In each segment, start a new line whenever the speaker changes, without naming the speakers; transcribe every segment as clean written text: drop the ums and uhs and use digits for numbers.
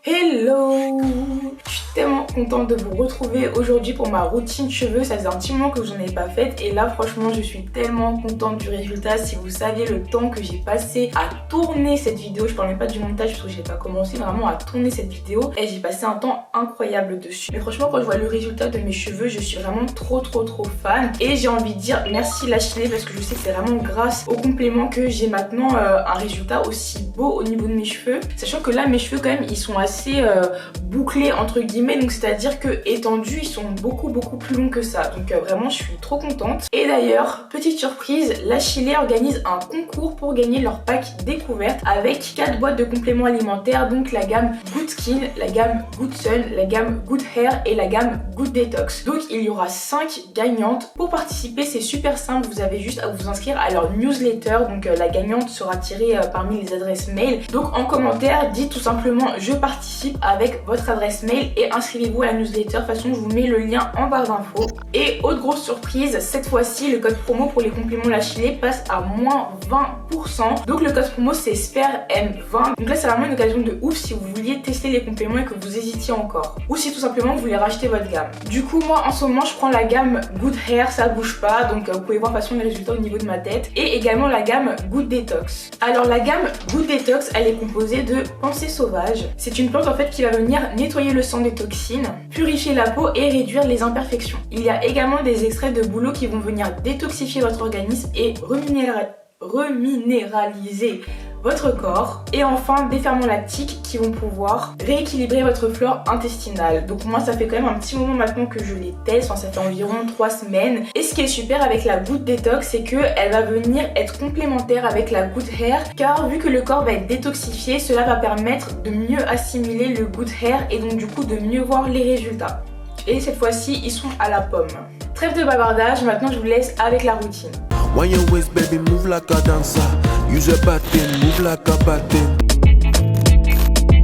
Hello! Je suis tellement contente de vous retrouver aujourd'hui pour ma routine cheveux. Ça faisait un petit moment que je n'en ai pas faite et là franchement je suis tellement contente du résultat. Si vous saviez le temps que j'ai passé à tourner cette vidéo, je parle même pas du montage parce que je n'ai pas commencé vraiment à tourner cette vidéo et j'ai passé un temps incroyable dessus. Mais franchement quand je vois le résultat de mes cheveux, je suis vraiment trop fan et j'ai envie de dire merci Lashley parce que je sais que c'est vraiment grâce au complément que j'ai maintenant un résultat aussi beau au niveau de mes cheveux. Sachant que là mes cheveux quand même ils sont assez bouclés entre guillemets, donc c'est à dire que étendus ils sont beaucoup plus longs que ça, donc vraiment je suis trop contente. Et d'ailleurs petite surprise, Lashley organise un concours pour gagner leur pack découverte avec 4 boîtes de compléments alimentaires, donc la gamme Good Skin, la gamme Good Sun, la gamme Good Hair et la gamme Good Detox. Donc il y aura 5 gagnantes. Pour participer c'est super simple, vous avez juste à vous inscrire à leur newsletter, donc la gagnante sera tirée parmi les adresses mail. Donc en commentaire dites tout simplement je participe avec votre adresse mail et inscrivez-vous à la newsletter. De toute façon je vous mets le lien en barre d'infos. Et autre grosse surprise, cette fois-ci le code promo pour les compléments Lashley passe à moins 20%. Donc le code promo c'est SPERM20. Donc là c'est vraiment une occasion de ouf si vous vouliez tester les compléments et que vous hésitiez encore, ou si tout simplement vous voulez racheter votre gamme. Du coup moi en ce moment je prends la gamme Good Hair, ça bouge pas, donc vous pouvez voir de toute façon les résultats au niveau de ma tête, et également la gamme Good Detox. Alors la gamme Good Detox elle est composée de pensée sauvage. C'est une plante en fait qui va venir nettoyer le sang des toxines, purifier la peau et réduire les imperfections. Il y a également des extraits de bouleau qui vont venir détoxifier votre organisme et reminéraliser votre corps. Et enfin des ferments lactiques qui vont pouvoir rééquilibrer votre flore intestinale. Donc moi ça fait quand même un petit moment maintenant que je les teste, enfin, ça fait environ 3 semaines. Et ce qui est super avec la Good Detox c'est qu'elle va venir être complémentaire avec la Good Hair, car vu que le corps va être détoxifié, cela va permettre de mieux assimiler le Good Hair et donc du coup de mieux voir les résultats. Et cette fois-ci ils sont à la pomme. Trêve de bavardage, maintenant je vous laisse avec la routine.
When your waist, baby, move like a dancer. Use your button, move like a button.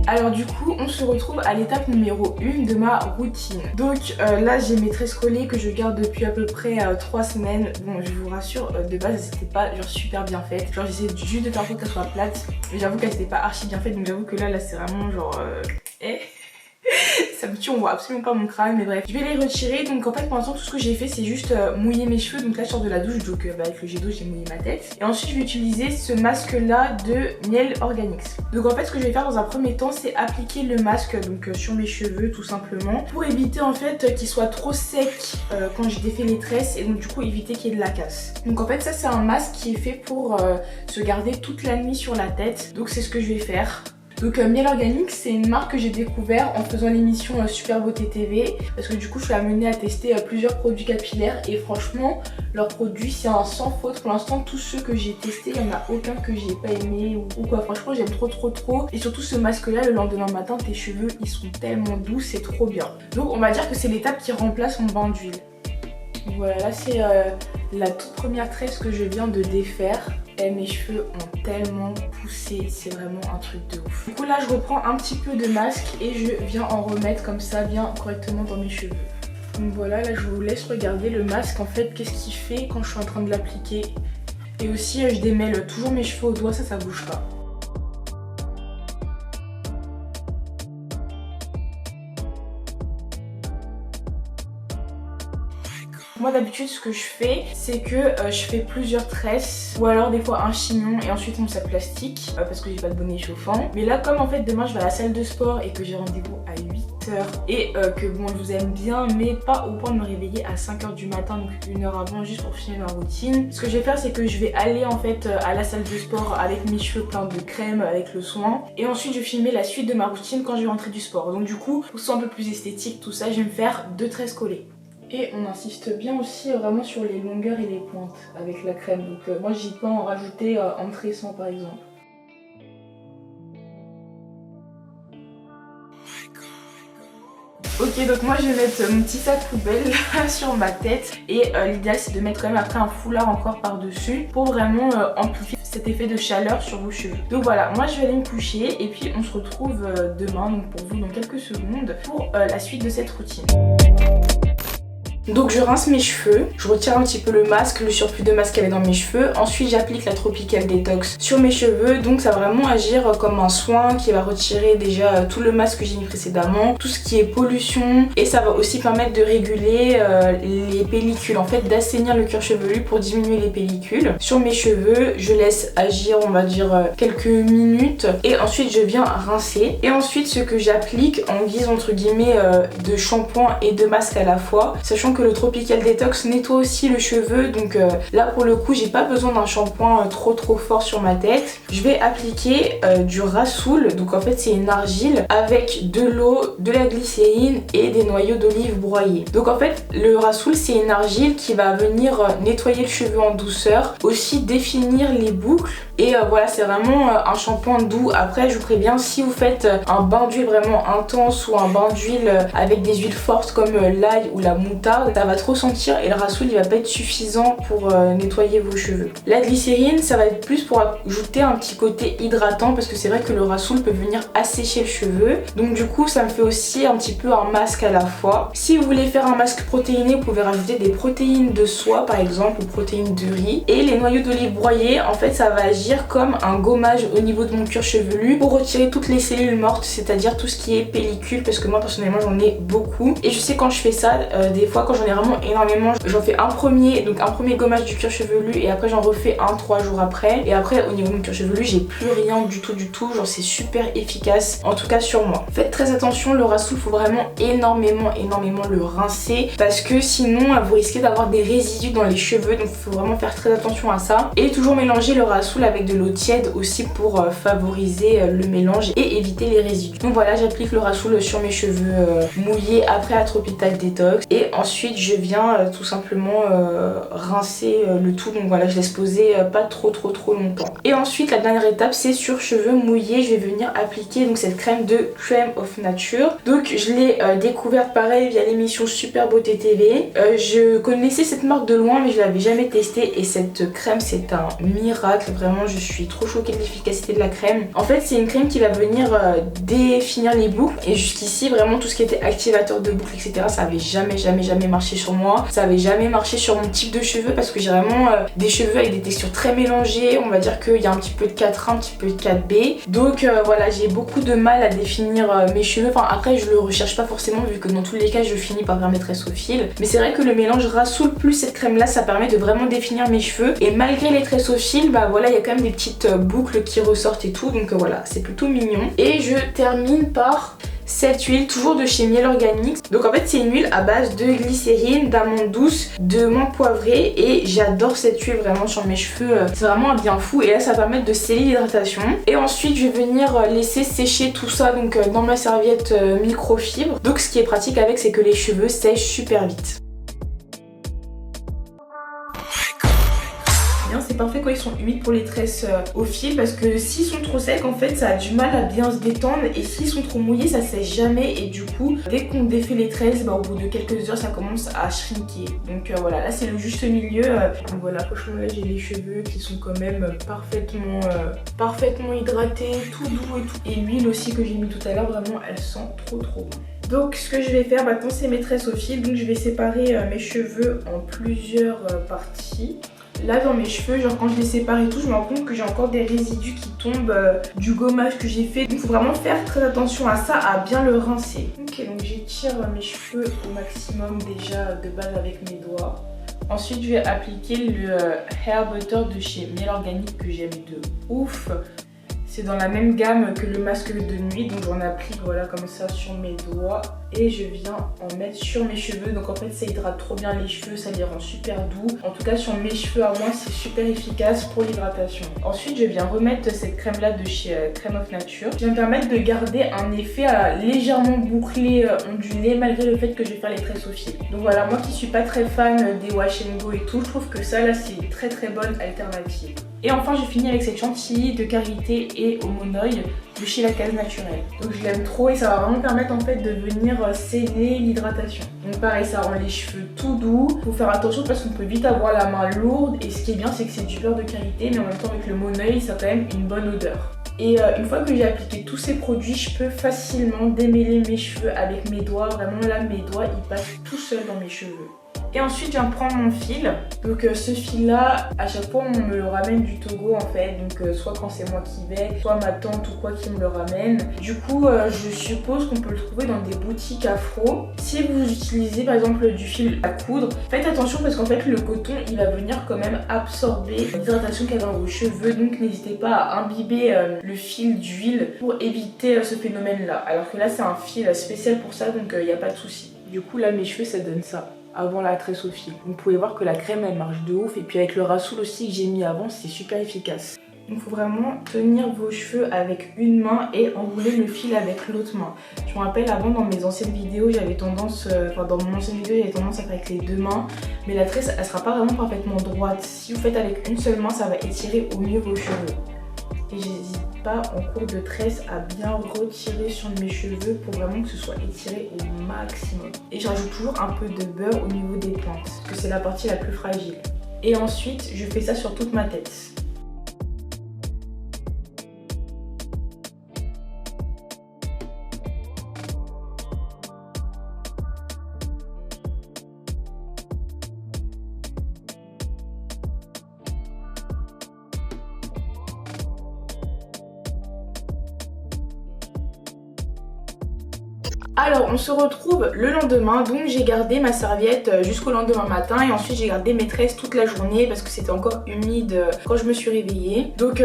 Alors du coup on se retrouve à l'étape numéro 1 de ma routine. Donc là j'ai mes tresses collées que je garde depuis à peu près 3 semaines. Bon je vous rassure, de base c'était pas genre super bien faite. Genre j'essaie juste de faire en sorte qu'elles soient plates, mais j'avoue qu'elles étaient pas archi bien faites, donc j'avoue que là c'est vraiment genre ça me tue, on voit absolument pas mon crâne, mais bref. Je vais les retirer, donc en fait pour l'instant tout ce que j'ai fait c'est juste mouiller mes cheveux. Donc là je sors de la douche, donc avec le jet d'eau j'ai mouillé ma tête. Et ensuite je vais utiliser ce masque là de Miel Organics. Donc en fait ce que je vais faire dans un premier temps c'est appliquer le masque donc sur mes cheveux tout simplement, pour éviter en fait qu'ils soient trop secs quand j'ai défait les tresses, et donc du coup éviter qu'il y ait de la casse. Donc en fait ça c'est un masque qui est fait pour se garder toute la nuit sur la tête, donc c'est ce que je vais faire. Donc Miel Organics c'est une marque que j'ai découvert en faisant l'émission Super Beauté TV, parce que du coup je suis amenée à tester plusieurs produits capillaires et franchement leurs produits c'est un sans faute. Pour l'instant tous ceux que j'ai testés, il n'y en a aucun que j'ai pas aimé ou quoi. Franchement j'aime trop, et surtout ce masque là le lendemain matin tes cheveux ils sont tellement doux, c'est trop bien. Donc on va dire que c'est l'étape qui remplace mon bain d'huile. Voilà, là c'est la toute première tresse que je viens de défaire. Et mes cheveux ont tellement poussé, c'est vraiment un truc de ouf. Du coup là je reprends un petit peu de masque et je viens en remettre comme ça bien correctement dans mes cheveux. Donc voilà, là je vous laisse regarder le masque en fait, qu'est-ce qu'il fait quand je suis en train de l'appliquer. Et aussi je démêle toujours mes cheveux au doigt, ça bouge pas. Moi d'habitude ce que je fais c'est que je fais plusieurs tresses ou alors des fois un chignon et ensuite mon sac plastique parce que j'ai pas de bonnet chauffant. Mais là comme en fait demain je vais à la salle de sport et que j'ai rendez-vous à 8h et que bon je vous aime bien mais pas au point de me réveiller à 5h du matin, donc 1 heure avant juste pour filmer ma routine. Ce que je vais faire c'est que je vais aller en fait à la salle de sport avec mes cheveux pleins de crème, avec le soin, et ensuite je vais filmer la suite de ma routine quand je vais rentrer du sport. Donc du coup pour que ce soit un peu plus esthétique tout ça, je vais me faire 2 tresses collées. Et on insiste bien aussi vraiment sur les longueurs et les pointes avec la crème. Donc moi j'y peux en rajouter en tressant par exemple. Ok, donc moi je vais mettre mon petit sac poubelle sur ma tête. Et l'idéal c'est de mettre quand même après un foulard encore par dessus pour vraiment amplifier cet effet de chaleur sur vos cheveux. Donc voilà, moi je vais aller me coucher et puis on se retrouve demain, donc pour vous dans quelques secondes, pour la suite de cette routine. Donc je rince mes cheveux, je retire un petit peu le masque, le surplus de masque qu'il y avait dans mes cheveux. Ensuite j'applique la Tropical Detox sur mes cheveux. Donc ça va vraiment agir comme un soin qui va retirer déjà tout le masque que j'ai mis précédemment, tout ce qui est pollution. Et ça va aussi permettre de réguler les pellicules, en fait d'assainir le cuir chevelu pour diminuer les pellicules. Sur mes cheveux, je laisse agir on va dire quelques minutes. Et ensuite je viens rincer. Et ensuite ce que j'applique en guise entre guillemets de shampoing et de masque à la fois. Sachant que le Tropical Detox nettoie aussi le cheveu, donc là pour le coup j'ai pas besoin d'un shampoing trop fort sur ma tête. Je vais appliquer du Rasoul, donc en fait c'est une argile avec de l'eau, de la glycérine et des noyaux d'olive broyés. Donc en fait le Rasoul c'est une argile qui va venir nettoyer le cheveu en douceur, aussi définir les boucles et voilà c'est vraiment un shampoing doux. Après je vous préviens, si vous faites un bain d'huile vraiment intense ou un bain d'huile avec des huiles fortes comme l'ail ou la moutarde, ça va trop sentir et le Rasoul il va pas être suffisant pour nettoyer vos cheveux. La glycérine ça va être plus pour ajouter un petit côté hydratant parce que c'est vrai que le Rasoul peut venir assécher le cheveu, donc du coup ça me fait aussi un petit peu un masque à la fois. Si vous voulez faire un masque protéiné, vous pouvez rajouter des protéines de soie par exemple ou protéines de riz, et les noyaux d'olive broyés en fait ça va agir comme un gommage au niveau de mon cuir chevelu pour retirer toutes les cellules mortes, c'est-à-dire tout ce qui est pellicule, parce que moi personnellement j'en ai beaucoup et je sais quand je fais ça des fois quand j'en ai vraiment énormément, j'en fais un premier gommage du cuir chevelu et après j'en refais un 3 jours après, et après au niveau de mon cuir chevelu j'ai plus rien du tout, genre c'est super efficace en tout cas sur moi. Faites très attention, le Rasoul faut vraiment énormément le rincer parce que sinon vous risquez d'avoir des résidus dans les cheveux, donc il faut vraiment faire très attention à ça et toujours mélanger le Rasoul avec de l'eau tiède aussi pour favoriser le mélange et éviter les résidus. Donc voilà, j'applique le Rasoul sur mes cheveux mouillés après la Tropical Detox et ensuite je viens tout simplement rincer le tout. Donc voilà, je laisse poser pas trop longtemps. Et ensuite la dernière étape c'est sur cheveux mouillés, je vais venir appliquer donc cette crème de Crème of Nature. Donc je l'ai découverte pareil via l'émission Super Beauté TV. Je connaissais cette marque de loin mais je l'avais jamais testée et cette crème c'est un miracle, vraiment je suis trop choquée de l'efficacité de la crème. En fait c'est une crème qui va venir définir les boucles et jusqu'ici vraiment tout ce qui était activateur de boucles etc ça avait jamais marché sur moi, ça avait jamais marché sur mon type de cheveux parce que j'ai vraiment des cheveux avec des textures très mélangées, on va dire qu'il y a un petit peu de 4A, un petit peu de 4B, donc voilà j'ai beaucoup de mal à définir mes cheveux. Enfin après je le recherche pas forcément vu que dans tous les cas je finis par faire mes tresses au fil, mais c'est vrai que le mélange Rasoul plus cette crème là ça permet de vraiment définir mes cheveux et malgré les tresses au fil bah voilà il y a quand même des petites boucles qui ressortent et tout, donc voilà c'est plutôt mignon. Et je termine par cette huile toujours de chez Miel Organics. Donc en fait c'est une huile à base de glycérine, d'amande douce, de menthe poivrée et j'adore cette huile vraiment sur mes cheveux, c'est vraiment un bien fou et là ça va permettre de sceller l'hydratation. Et ensuite je vais venir laisser sécher tout ça donc dans ma serviette microfibre. Donc ce qui est pratique avec c'est que les cheveux sèchent super vite. C'est parfait quand ils sont humides pour les tresses au fil parce que s'ils sont trop secs en fait ça a du mal à bien se détendre et s'ils sont trop mouillés ça sèche jamais et du coup dès qu'on défait les tresses bah, au bout de quelques heures ça commence à shrinker. Donc voilà là c'est le juste milieu. Donc voilà franchement là j'ai les cheveux qui sont quand même parfaitement hydratés, tout doux et tout. Et l'huile aussi que j'ai mis tout à l'heure vraiment elle sent trop bon. Donc ce que je vais faire maintenant c'est mes tresses au fil, donc je vais séparer mes cheveux en plusieurs parties. Là dans mes cheveux, genre quand je les sépare et tout, je me rends compte que j'ai encore des résidus qui tombent du gommage que j'ai fait. Donc il faut vraiment faire très attention à ça, à bien le rincer. Ok, donc j'étire mes cheveux au maximum déjà de base avec mes doigts. Ensuite je vais appliquer le Hair Butter de chez Miel Organics que j'aime de ouf. C'est dans la même gamme que le masque de nuit, donc j'en applique voilà comme ça sur mes doigts et je viens en mettre sur mes cheveux. Donc en fait ça hydrate trop bien les cheveux, ça les rend super doux. En tout cas sur mes cheveux à moi c'est super efficace pour l'hydratation. Ensuite je viens remettre cette crème là de chez Crème of Nature qui va me permettre de garder un effet légèrement bouclé, ondulé malgré le fait que je vais faire les tresses au fil. Donc voilà, moi qui suis pas très fan des wash and go et tout, je trouve que ça là c'est une très bonne alternative. Et enfin je finis avec cette chantilly de karité et homonoï de chez La Case Naturelle. Donc je l'aime trop et ça va vraiment permettre en fait de venir sceller l'hydratation. Donc pareil ça rend les cheveux tout doux. Faut faire attention parce qu'on peut vite avoir la main lourde et ce qui est bien c'est que c'est du beurre de karité mais en même temps avec le homonoï ça a quand même une bonne odeur. Et une fois que j'ai appliqué tous ces produits, je peux facilement démêler mes cheveux avec mes doigts. Vraiment là mes doigts ils passent tout seuls dans mes cheveux. Et ensuite je viens prendre mon fil. Donc ce fil là, à chaque fois on me le ramène du Togo en fait. Donc soit quand c'est moi qui vais, soit ma tante ou quoi qui me le ramène. Du coup je suppose qu'on peut le trouver dans des boutiques afro. Si vous utilisez par exemple du fil à coudre, faites attention parce qu'en fait le coton il va venir quand même absorber l'hydratation qu'il y a dans vos cheveux. Donc n'hésitez pas à imbiber le fil d'huile pour éviter ce phénomène là. Alors que là c'est un fil spécial pour ça, donc il n'y a pas de souci. Du coup là mes cheveux ça donne ça avant la tresse au fil. Vous pouvez voir que la crème elle marche de ouf, et puis avec le rassoul aussi que j'ai mis avant, c'est super efficace. Donc il faut vraiment tenir vos cheveux avec une main et enrouler le fil avec l'autre main. Je me rappelle avant dans mes anciennes vidéos j'avais tendance, dans mon ancienne vidéo j'avais tendance à faire avec les deux mains, mais la tresse elle sera pas vraiment parfaitement droite. Si vous faites avec une seule main ça va étirer au mieux vos cheveux. Et j'hésite pas en cours de tresse à bien retirer sur mes cheveux pour vraiment que ce soit étiré au maximum. Et je rajoute toujours un peu de beurre au niveau des pointes parce que c'est la partie la plus fragile. Et ensuite je fais ça sur toute ma tête. Alors on se retrouve le lendemain, donc j'ai gardé ma serviette jusqu'au lendemain matin et ensuite j'ai gardé mes tresses toute la journée parce que c'était encore humide quand je me suis réveillée. Donc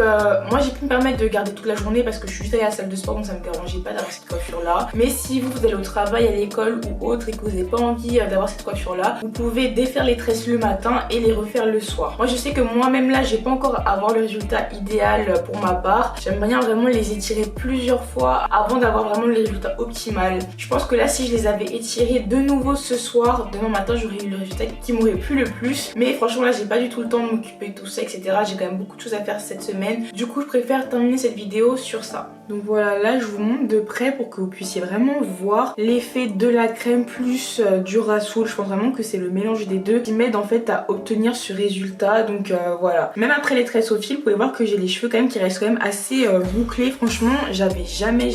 moi j'ai pu me permettre de garder toute la journée parce que je suis juste allée à la salle de sport, donc ça me dérangeait pas d'avoir cette coiffure là. Mais si vous allez au travail, à l'école ou autre et que vous n'avez pas envie d'avoir cette coiffure là, vous pouvez défaire les tresses le matin et les refaire le soir. Moi je sais que moi-même là j'ai pas encore avoir le résultat idéal pour ma part. J'aime bien vraiment les étirer plusieurs fois avant d'avoir vraiment le résultat optimal. Je pense que là si je les avais étirés de nouveau ce soir, demain matin j'aurais eu le résultat qui m'aurait plu le plus. Mais franchement là j'ai pas du tout le temps de m'occuper de tout ça etc. J'ai quand même beaucoup de choses à faire cette semaine. Du coup je préfère terminer cette vidéo sur ça. Donc voilà, là je vous montre de près pour que vous puissiez vraiment voir l'effet de la crème plus du rassoul. Je pense vraiment que c'est le mélange des deux qui m'aide en fait à obtenir ce résultat. Donc voilà, même après les tresses au fil, vous pouvez voir que j'ai les cheveux quand même qui restent quand même assez bouclés. Franchement j'avais jamais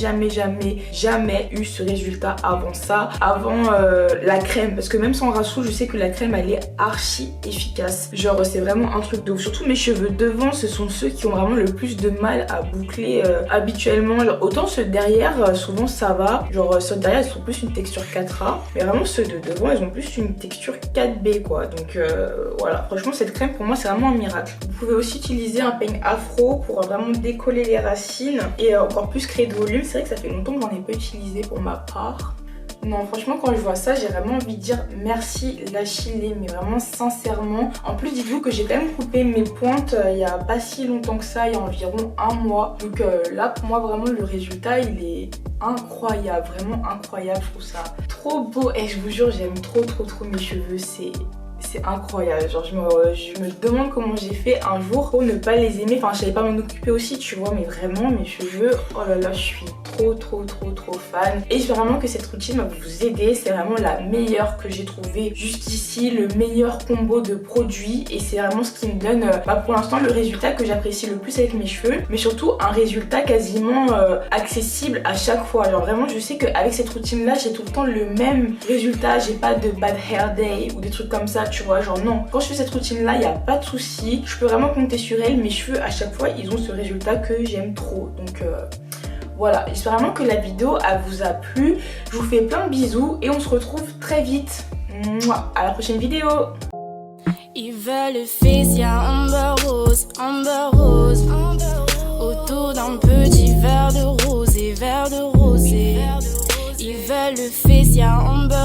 eu ce résultat avant ça, avant la crème, parce que même sans rassoul je sais que la crème elle est archi efficace. Genre c'est vraiment un truc de ouf. Surtout mes cheveux devant, ce sont ceux qui ont vraiment le plus de mal à boucler habituellement. Genre, autant ceux derrière souvent ça va, genre ceux derrière ils sont plus une texture 4A, mais vraiment ceux de devant ils ont plus une texture 4B quoi. Donc voilà, franchement cette crème pour moi c'est vraiment un miracle. Vous pouvez aussi utiliser un peigne afro pour vraiment décoller les racines et encore plus créer de volume. C'est vrai que ça fait longtemps que j'en ai pas utilisé pour ma part. Non franchement quand je vois ça j'ai vraiment envie de dire merci Lachylée, mais vraiment sincèrement. En plus dites-vous que j'ai quand même coupé mes pointes il y a pas si longtemps que ça, il y a environ un mois. Donc là pour moi vraiment le résultat il est incroyable, vraiment incroyable. Je trouve ça trop beau et je vous jure j'aime trop mes cheveux, c'est incroyable. Genre je me demande comment j'ai fait un jour pour ne pas les aimer. Enfin je savais pas m'en occuper aussi tu vois, mais vraiment mes cheveux, oh là là je suis trop fan. Et j'espère vraiment que cette routine va vous aider. C'est vraiment la meilleure que j'ai trouvée jusqu'ici, le meilleur combo de produits. Et c'est vraiment ce qui me donne pour l'instant le résultat que j'apprécie le plus avec mes cheveux. Mais surtout un résultat quasiment accessible à chaque fois. Genre vraiment je sais qu'avec cette routine là j'ai tout le temps le même résultat. J'ai pas de bad hair day ou des trucs comme ça tu vois. Genre non, quand je fais cette routine là il n'y a pas de souci. Je peux vraiment compter sur elle. Mes cheveux à chaque fois ils ont ce résultat que j'aime trop. Donc voilà, j'espère vraiment que la vidéo elle vous a plu. Je vous fais plein de bisous et on se retrouve très vite. Mouah, à la prochaine vidéo.
Ils veulent le fils, y'a Amber Rose, autour d'un petit verre de rosé, Ils veulent le fils, y'a Amber